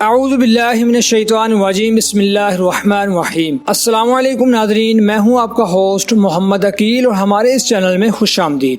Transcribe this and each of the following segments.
اعوذ باللہ من الشیطان الرجیم بسم اللہ الرحمن الرحیم۔ السلام علیکم ناظرین، میں ہوں آپ کا ہوسٹ محمد عقیل اور ہمارے اس چینل میں خوش آمدید۔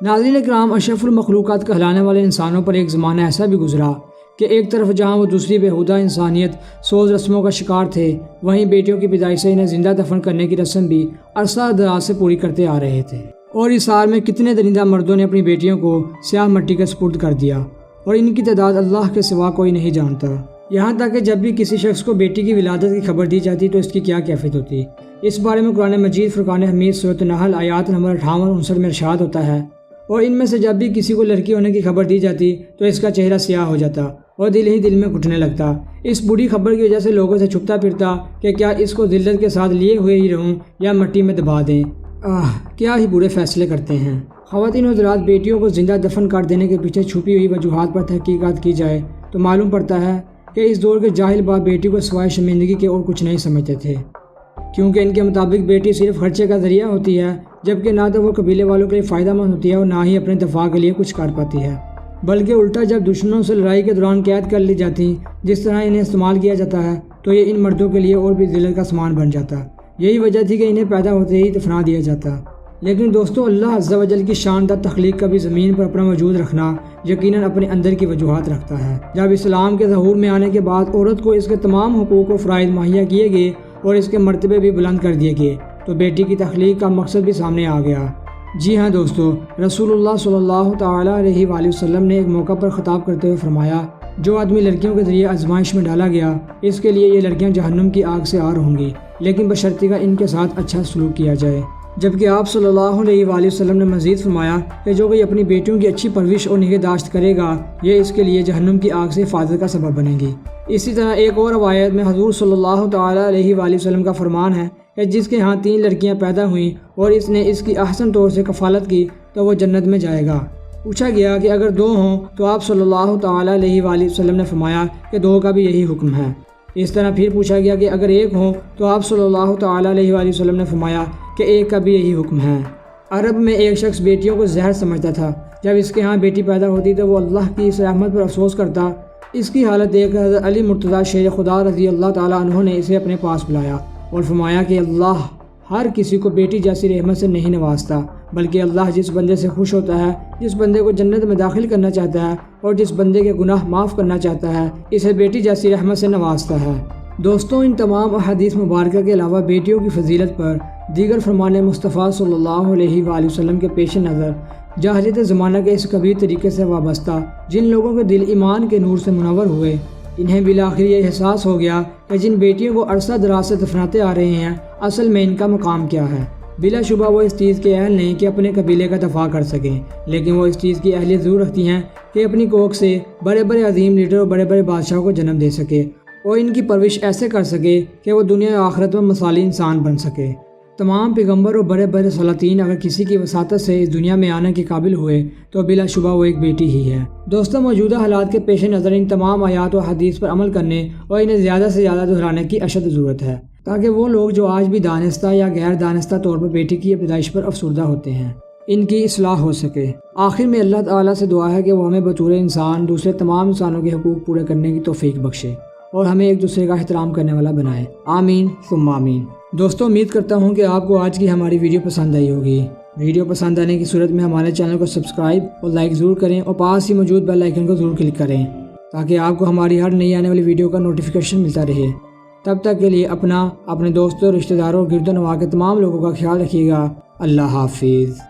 ناظرین اکرام، اشرف المخلوقات کہلانے والے انسانوں پر ایک زمانہ ایسا بھی گزرا کہ ایک طرف جہاں وہ دوسری بےہودہ انسانیت سوز رسموں کا شکار تھے، وہیں بیٹیوں کی پیدائش سے انہیں زندہ دفن کرنے کی رسم بھی عرصہ دراز سے پوری کرتے آ رہے تھے، اور اسار میں کتنے درندہ مردوں نے اپنی بیٹیوں کو سیاہ مٹی کا سپرد کر دیا، اور ان کی تعداد اللہ کے سوا کوئی نہیں جانتا۔ یہاں تک کہ جب بھی کسی شخص کو بیٹی کی ولادت کی خبر دی جاتی تو اس کی کیا کیفیت ہوتی، اس بارے میں قرآن مجید فرقان حمید سورۃ النحل آیات نمبر 58-59 میں ارشاد ہوتا ہے، اور ان میں سے جب بھی کسی کو لڑکی ہونے کی خبر دی جاتی تو اس کا چہرہ سیاہ ہو جاتا اور دل ہی دل میں گھٹنے لگتا۔ اس بری خبر کی وجہ سے لوگوں سے چھپتا پھرتا کہ کیا اس کو ذلت کے ساتھ لیے ہوئے ہی رہوں یا مٹی میں دبا دیں۔ کیا ہی برے فیصلے کرتے ہیں۔ خواتین و حضرات، بیٹیوں کو زندہ دفن کر دینے کے پیچھے چھپی ہوئی وجوہات پر تحقیقات کی جائے تو معلوم پڑتا ہے کہ اس دور کے جاہل باپ بیٹی کو سوائے شرمندگی کے اور کچھ نہیں سمجھتے تھے، کیونکہ ان کے مطابق بیٹی صرف خرچے کا ذریعہ ہوتی ہے، جبکہ نہ تو وہ قبیلے والوں کے لیے فائدہ مند ہوتی ہے اور نہ ہی اپنے دفاع کے لیے کچھ کر پاتی ہے، بلکہ الٹا جب دشمنوں سے لڑائی کے دوران قید کر لی جاتی جس طرح انہیں استعمال کیا جاتا ہے تو یہ ان مردوں کے لیے اور بھی ذلت کا سامان بن جاتا۔ یہی وجہ تھی کہ انہیں پیدا ہوتے ہی دفنا دیا جاتا۔ لیکن دوستو، اللہ عز و جل کی شاندار تخلیق کا بھی زمین پر اپنا وجود رکھنا یقیناً اپنے اندر کی وجوہات رکھتا ہے۔ جب اسلام کے ظہور میں آنے کے بعد عورت کو اس کے تمام حقوق و فرائض مہیا کیے گئے اور اس کے مرتبے بھی بلند کر دیے گئے تو بیٹی کی تخلیق کا مقصد بھی سامنے آ گیا۔ جی ہاں دوستو، رسول اللہ صلی اللہ تعالیٰ علیہ وآلہ وسلم نے ایک موقع پر خطاب کرتے ہوئے فرمایا، جو آدمی لڑکیوں کے ذریعے آزمائش میں ڈالا گیا اس کے لیے یہ لڑکیاں جہنم کی آگ سے آر ہوں گی، لیکن بشرطیکہ کا ان کے ساتھ اچھا سلوک کیا جائے۔ جبکہ آپ صلی اللہ علیہ وآلہ وسلم نے مزید فرمایا کہ جو کوئی اپنی بیٹیوں کی اچھی پرورش اور نگہداشت کرے گا یہ اس کے لیے جہنم کی آگ سے حفاظت کا سبب بنے گی۔ اسی طرح ایک اور روایت میں حضور صلی اللہ تعالیٰ علیہ وآلہ وسلم کا فرمان ہے کہ جس کے ہاں 3 لڑکیاں پیدا ہوئیں اور اس نے اس کی احسن طور سے کفالت کی تو وہ جنت میں جائے گا۔ پوچھا گیا کہ اگر 2 ہوں تو آپ صلی اللہ تعالیٰ علیہ وآلہ وسلم نے فرمایا کہ 2 کا بھی یہی حکم ہے۔ اس طرح پھر پوچھا گیا کہ اگر 1 ہو تو آپ صلی اللہ تعالیٰ علیہ وآلہ وسلم نے فرمایا کہ 1 کا بھی یہی حکم ہے۔ عرب میں ایک شخص بیٹیوں کو زہر سمجھتا تھا، جب اس کے ہاں بیٹی پیدا ہوتی تو وہ اللہ کی اس رحمت پر افسوس کرتا۔ اس کی حالت دیکھ کر حضرت علی مرتضیٰ شیر خدا رضی اللہ تعالیٰ عنہ نے اسے اپنے پاس بلایا اور فرمایا کہ اللہ ہر کسی کو بیٹی جیسی رحمت سے نہیں نوازتا، بلکہ اللہ جس بندے سے خوش ہوتا ہے، جس بندے کو جنت میں داخل کرنا چاہتا ہے اور جس بندے کے گناہ معاف کرنا چاہتا ہے اسے بیٹی جیسی رحمت سے نوازتا ہے۔ دوستوں، ان تمام احادیث مبارکہ کے علاوہ بیٹیوں کی فضیلت پر دیگر فرمان مصطفیٰ صلی اللہ علیہ وآلہ وسلم کے پیش نظر جاہلیت زمانہ کے اس کبیر طریقے سے وابستہ جن لوگوں کے دل ایمان کے نور سے منور ہوئے، انہیں بالآخر یہ احساس ہو گیا کہ جن بیٹیوں کو عرصہ دراز سے دفناتے آ رہے ہیں اصل میں ان کا مقام کیا ہے۔ بلا شبہ وہ اس چیز کے اہل نہیں کہ اپنے قبیلے کا دفاع کر سکیں، لیکن وہ اس چیز کی اہلیت ضرور رکھتی ہیں کہ اپنی کوکھ سے بڑے بڑے عظیم لیڈر اور بڑے بڑے بادشاہوں کو جنم دے سکے اور ان کی پرورش ایسے کر سکے کہ وہ دنیا و آخرت میں مثالی انسان بن سکے۔ تمام پیغمبر اور بڑے بڑے سلاطین اگر کسی کی وساطت سے اس دنیا میں آنے کے قابل ہوئے تو بلا شبہ وہ ایک بیٹی ہی ہے۔ دوستوں، موجودہ حالات کے پیش نظر ان تمام آیات و حدیث پر عمل کرنے اور انہیں زیادہ سے زیادہ دہرانے کی اشد ضرورت ہے، تاکہ وہ لوگ جو آج بھی دانستہ یا غیر دانستہ طور پر بیٹی کی پیدائش پر افسردہ ہوتے ہیں ان کی اصلاح ہو سکے۔ آخر میں اللہ تعالیٰ سے دعا ہے کہ وہ ہمیں بطور انسان دوسرے تمام انسانوں کے حقوق پورے کرنے کی توفیق بخشے اور ہمیں ایک دوسرے کا احترام کرنے والا بنائے۔ آمین ثم آمین۔ دوستوں، امید کرتا ہوں کہ آپ کو آج کی ہماری ویڈیو پسند آئی ہوگی۔ ویڈیو پسند آنے کی صورت میں ہمارے چینل کو سبسکرائب اور لائک ضرور کریں اور پاس ہی موجود بیل آئیکن کو ضرور کلک کریں تاکہ آپ کو ہماری ہر نئی آنے والی ویڈیو کا نوٹیفیکیشن ملتا رہے۔ تب تک کے لیے اپنا، اپنے دوستوں، رشتہ داروں، گرد و نواح کے تمام لوگوں کا خیال رکھیے گا۔ اللہ حافظ۔